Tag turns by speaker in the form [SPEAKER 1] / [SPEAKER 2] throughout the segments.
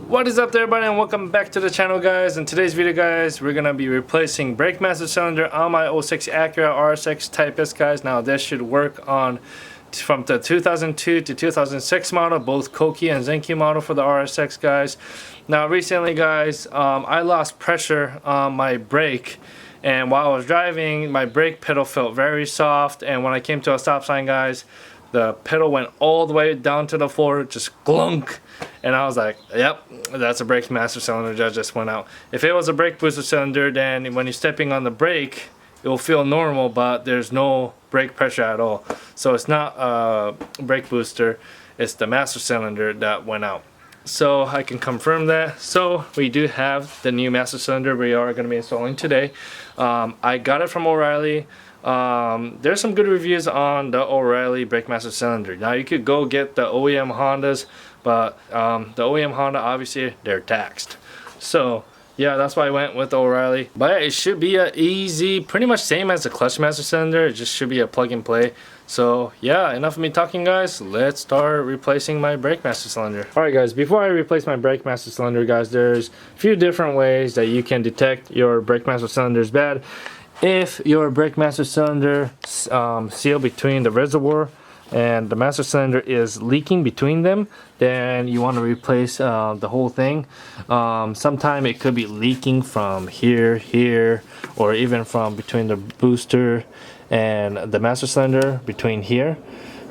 [SPEAKER 1] What is up there, everybody, and welcome back to the channel, guys. In today's video, guys, we're gonna be replacing brake master cylinder on my 06 Acura RSX Type S, guys. Now this should work on from the 2002 to 2006 model, both Koki and Zenki model for the RSX, guys. Now recently, guys, I lost pressure on my brake, and while I was driving, my brake pedal felt very soft, and when I came to a stop sign, guys, the pedal went all the way down to the floor, just glunk. And I was like, yep, that's a brake master cylinder that just went out. If it was a brake booster cylinder, then when you're stepping on the brake, it will feel normal, but there's no brake pressure at all. So it's not a brake booster, it's the master cylinder that went out. So I can confirm that. So we do have the new master cylinder we are going to be installing today. I got it from O'Reilly. There's some good reviews on the O'Reilly brake master cylinder. Now you could go get the OEM Hondas, but the OEM Honda, obviously they're taxed. So yeah, that's why I went with O'Reilly. But it should be a easy, pretty much same as the clutch master cylinder. It just should be a plug and play. So yeah, enough of me talking, guys. Let's start replacing my brake master cylinder. Alright, guys, before I replace my brake master cylinder, guys, there's a few different ways that you can detect your brake master cylinder is bad. If your brake master cylinder seal between the reservoir and the master cylinder is leaking between them, then you want to replace the whole thing. Sometimes it could be leaking from here, or even from between the booster and the master cylinder, between here.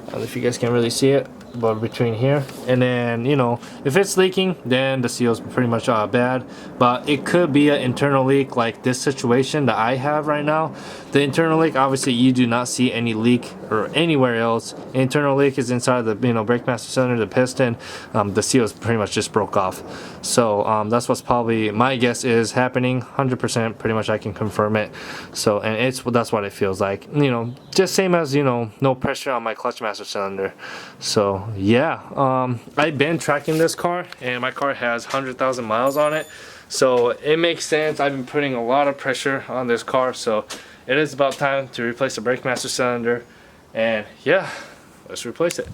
[SPEAKER 1] I don't know if you guys can really see it, but between here. And then, you know, if it's leaking, then the seal's pretty much bad. But it could be an internal leak, like this situation that I have right now. The internal leak, obviously you do not see any leak or anywhere else. Internal leak is inside the, you know, brake master cylinder, the piston. The seal is pretty much just broke off. So that's what's probably, my guess is happening. 100% pretty much I can confirm it. So, and that's what it feels like, you know, just same as, you know, no pressure on my clutch master cylinder. So yeah, I've been tracking this car, and my car has 100,000 miles on it, so it makes sense. I've been putting a lot of pressure on this car, so it is about time to replace the brake master cylinder. And yeah, let's replace it.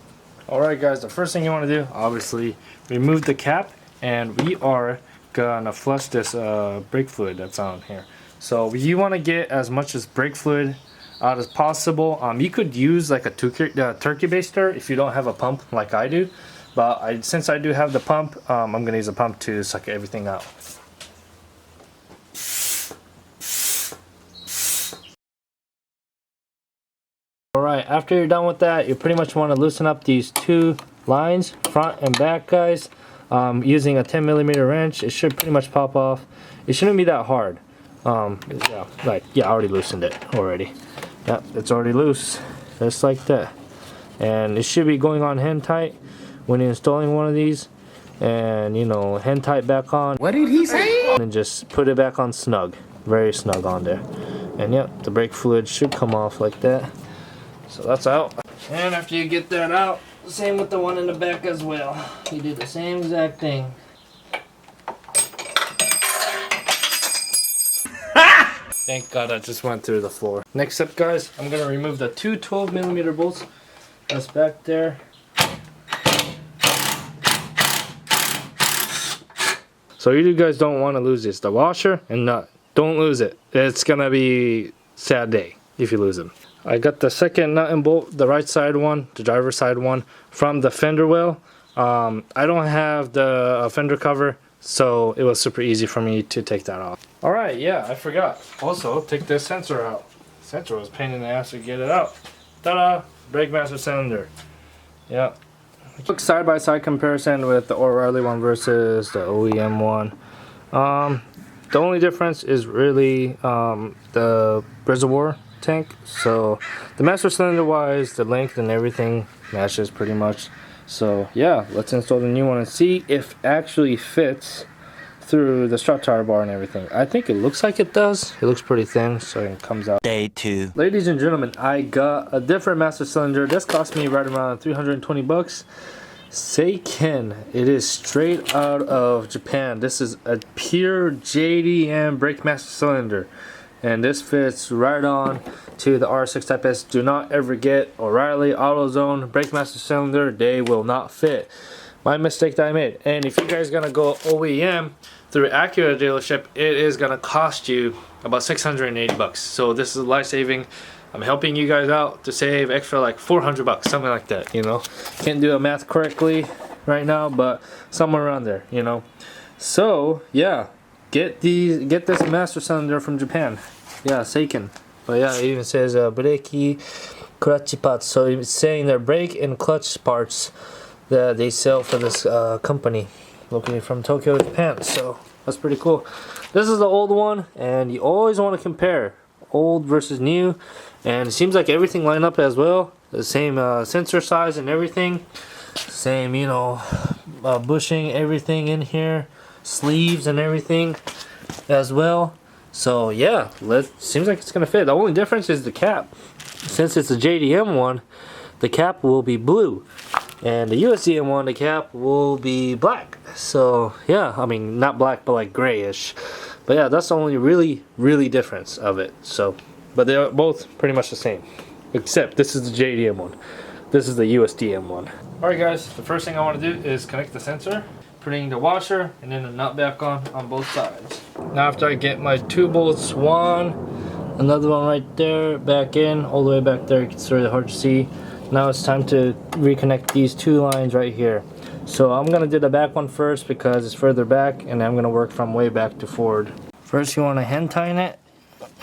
[SPEAKER 1] Alright, guys, the first thing you want to do, obviously remove the cap, and we are gonna flush this brake fluid that's on here. So you want to get as much as brake fluid out as possible. You could use like a turkey baster if you don't have a pump like I do, but since I do have the pump, I'm gonna use a pump to suck everything out. Alright, after you're done with that, you pretty much want to loosen up these two lines, front and back, guys. Using a 10mm wrench, it should pretty much pop off. It shouldn't be that hard. Yeah, I already loosened it already. Yep, it's already loose, just like that. And it should be going on hand tight when you're installing one of these. And, you know, hand tight back on. What did he say? And just put it back on snug, very snug on there. And yep, the brake fluid should come off like that. So that's out. And after you get that out, same with the one in the back as well. You do the same exact thing. Thank God I just went through the floor. Next up, guys, I'm going to remove the two 12mm bolts that's back there. So you guys don't want to lose this. The washer and nut. Don't lose it. It's going to be a sad day if you lose them. I got the second nut and bolt, the right side one, the driver's side one, from the fender well. I don't have the fender cover, so it was super easy for me to take that off. Alright, yeah, I forgot. Also, take this sensor out. Sensor was a pain in the ass to get it out. Ta-da! Brake master cylinder. Yeah. Quick side-by-side comparison with the O'Reilly one versus the OEM one. The only difference is really the reservoir tank. So the master cylinder wise, the length and everything matches pretty much. So yeah, let's install the new one and see if it actually fits through the strut tire bar and everything. I think it looks like it does. It looks pretty thin, so it comes out. Day 2. Ladies and gentlemen, I got a different master cylinder. This cost me right around 320 bucks. Seiken. It is straight out of Japan. This is a pure JDM brake master cylinder, and this fits right on to the RSX Type S. Do not ever get O'Reilly AutoZone brake master cylinder. They will not fit. my mistake that I made. And if you guys gonna go OEM through Acura dealership, it is gonna cost you about 680 bucks. So this is life-saving. I'm helping you guys out to save extra like 400 bucks, something like that, you know. Can't do the math correctly right now, but somewhere around there, you know. So yeah, get this master cylinder from Japan. Yeah, Seiken. But yeah, it even says brake clutch parts. So it's saying they're brake and clutch parts that they sell for this company located from Tokyo, Japan. So that's pretty cool. This is the old one, and you always want to compare old versus new. And it seems like everything lined up as well. The same sensor size and everything. Same, you know, bushing, everything in here, sleeves and everything as well. So yeah, seems like it's gonna fit. The only difference is the cap. Since it's a JDM one, the cap will be blue, and the USDM one, the cap will be black. So yeah, I mean not black, but like grayish. But yeah, that's the only really difference of it. So, but they're both pretty much the same, except this is the JDM one. This is the USDM one. All right, guys. The first thing I want to do is connect the sensor, putting the washer and then the nut back on both sides. Now after I get my 2 bolts, one, another one right there, back in, all the way back there, it's really hard to see. Now it's time to reconnect these 2 lines right here. So I'm gonna do the back one first because it's further back, and I'm gonna work from way back to forward. First you wanna hand tighten it,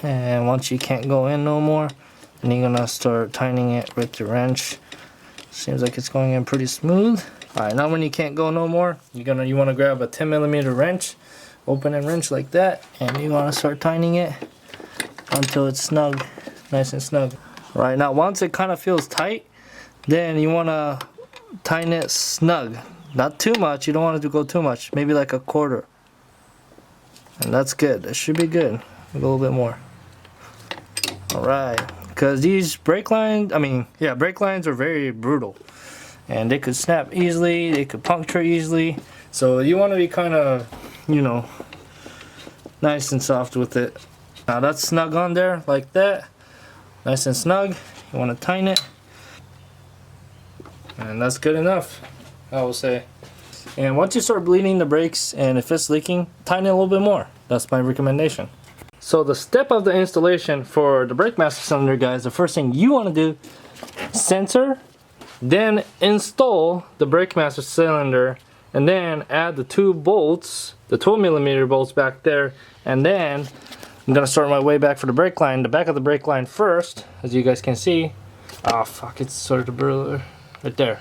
[SPEAKER 1] and once you can't go in no more, then you're gonna start tightening it with the wrench. Seems like it's going in pretty smooth. Alright, now when you can't go no more, you want to grab a 10mm wrench, open and wrench like that, and you want to start tightening it until it's snug, nice and snug. Alright, now once it kind of feels tight, then you want to tighten it snug. Not too much, you don't want it to go too much, maybe like a quarter. And that's good, that should be good. A little bit more. Alright, because these brake lines, brake lines are very brutal. And they could snap easily, they could puncture easily. So you want to be kind of, you know, nice and soft with it. Now that's snug on there, like that. Nice and snug. You want to tighten it. And that's good enough, I will say. And once you start bleeding the brakes, and if it's leaking, tighten it a little bit more. That's my recommendation. So the step of the installation for the brake master cylinder, guys, the first thing you want to do, sensor, then install the brake master cylinder, and then add the 2 bolts, the 12mm bolts back there, and then I'm gonna start my way back for the brake line, the back of the brake line first, as you guys can see. Oh fuck, it's sort of blurry right there.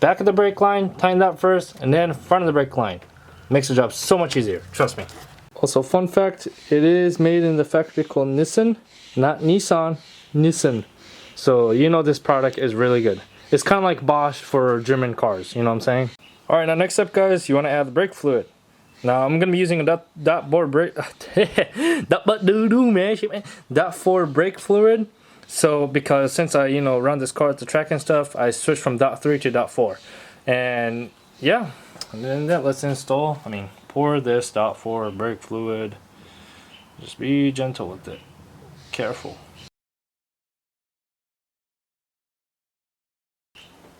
[SPEAKER 1] Back of the brake line, tighten that first, and then front of the brake line. Makes the job so much easier, trust me. Also, fun fact, it is made in the factory called Nissan, not Nissan, Nissan. So you know this product is really good. It's kind of like Bosch for German cars, you know what I'm saying? Alright, now next up, guys, you want to add the brake fluid. Now I'm going to be using a .4 brake fluid. So because since I, run this car at the track and stuff, I switched from .3 to .4. And yeah, and then let's pour this .4 brake fluid. Just be gentle with it. Careful.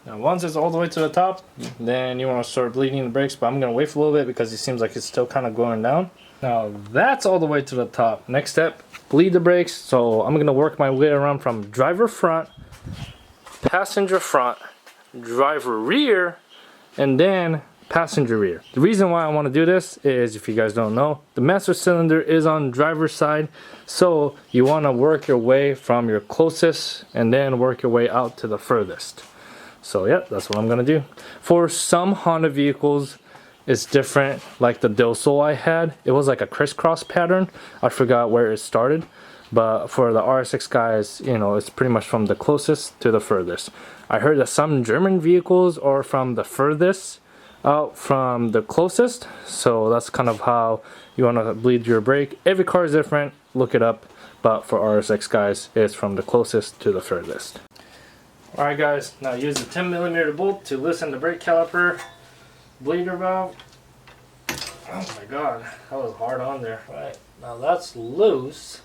[SPEAKER 1] Now once it's all the way to the top, then you want to start bleeding the brakes, but I'm going to wait for a little bit because it seems like it's still kind of going down. Now that's all the way to the top. Next step, bleed the brakes. So I'm going to work my way around from driver front, passenger front, driver rear, and then passenger rear. The reason why I want to do this is, if you guys don't know, the master cylinder is on driver's side, so you want to work your way from your closest and then work your way out to the furthest. So yeah, that's what I'm gonna do. For some Honda vehicles, it's different. Like the Del Sol I had, it was like a crisscross pattern. I forgot where it started. But for the RSX guys, it's pretty much from the closest to the furthest. I heard that some German vehicles are from the furthest out from the closest. So that's kind of how you want to bleed your brake. Every car is different, look it up. But for RSX guys, it's from the closest to the furthest. Alright guys, now use the 10mm bolt to loosen the brake caliper bleeder valve. Oh my god, that was hard on there. Alright, now that's loose.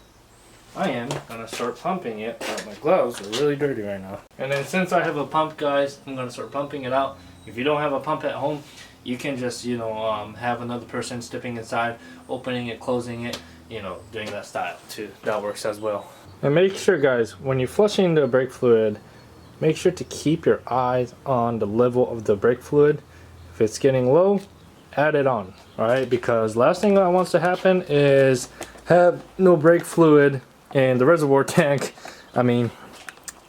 [SPEAKER 1] I am gonna start pumping it, but my gloves are really dirty right now. And then since I have a pump, guys, I'm gonna start pumping it out. If you don't have a pump at home, you can just, you know, have another person stepping inside, opening it, closing it, you know, doing that style too. That works as well. And make sure, guys, when you're flushing the brake fluid, make sure to keep your eyes on the level of the brake fluid. If it's getting low, add it on, alright? Because last thing that wants to happen is have no brake fluid in the reservoir tank. I mean,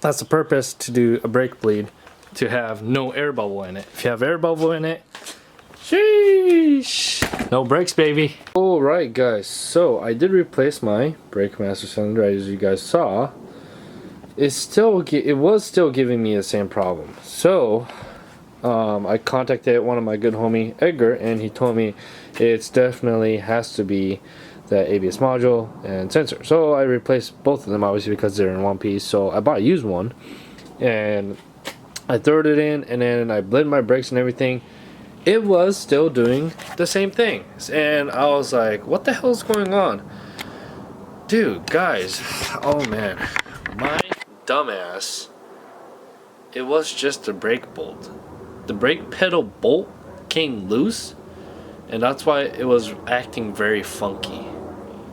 [SPEAKER 1] that's the purpose to do a brake bleed, to have no air bubble in it. If you have air bubble in it, sheesh, no brakes, baby. Alright guys, so I did replace my brake master cylinder, as you guys saw. It was still giving me the same problem. So I contacted one of my good homie Edgar, and he told me it's definitely has to be the ABS module and sensor. So I replaced both of them, obviously, because they're in one piece. So I bought a used one and I threw it in, and then I blended my brakes and everything. It was still doing the same thing, and I was like, what the hell is going on? Dude, guys, oh man, my dumbass, it was just the brake bolt. The brake pedal bolt came loose, and that's why it was acting very funky,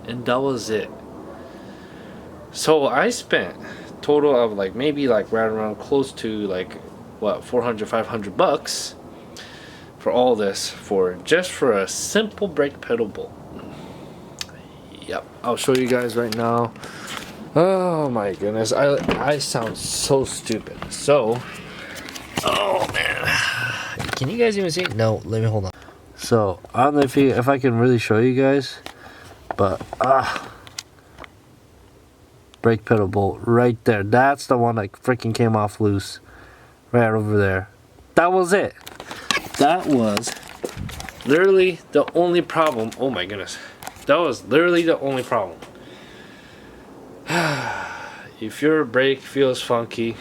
[SPEAKER 1] and that was it. So I spent total of like maybe like right around close to like what, 400, 500 bucks for all this, for just for a simple brake pedal bolt. Yep, I'll show you guys right now. Oh my goodness, I sound so stupid. So, oh man, can you guys even see? No, let me hold on. So I don't know if I can really show you guys, but brake pedal bolt right there. That's the one that freaking came off loose, right over there. That was it. That was literally the only problem. Oh my goodness, that was literally the only problem. If your brake feels funky,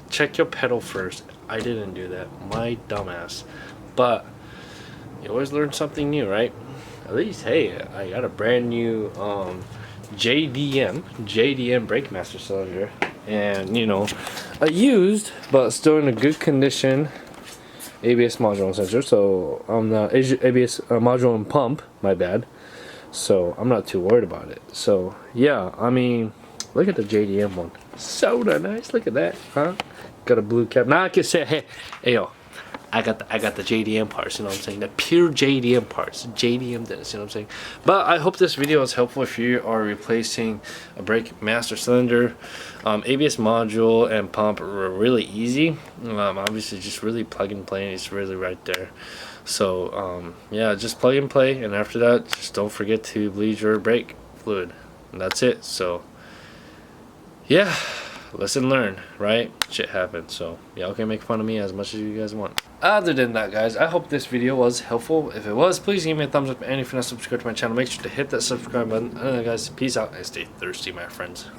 [SPEAKER 1] check your pedal first. I didn't do that, my dumbass. But you always learn something new, right? At least, hey, I got a brand new JDM brake master cylinder, and you know, a used but still in a good condition ABS module and sensor. So the ABS module and pump, my bad. So I'm not too worried about it. So yeah, I mean, look at the JDM one, so nice. Look at that, huh? Got a blue cap. Now I can say, hey yo, I got the JDM parts, you know what I'm saying? The pure JDM parts. JDM this, you know what I'm saying? But I hope this video is helpful if you are replacing a brake master cylinder. ABS module and pump are really easy. Obviously just really plug and play, and it's really right there. So yeah, just plug and play, and after that, just don't forget to bleed your brake fluid. And that's it. So yeah, lesson learned, right? Shit happens. So y'all can make fun of me as much as you guys want. Other than that, guys, I hope this video was helpful. If it was, please give me a thumbs up, and if you're not subscribed to my channel, make sure to hit that subscribe button. And guys, peace out and stay thirsty, my friends.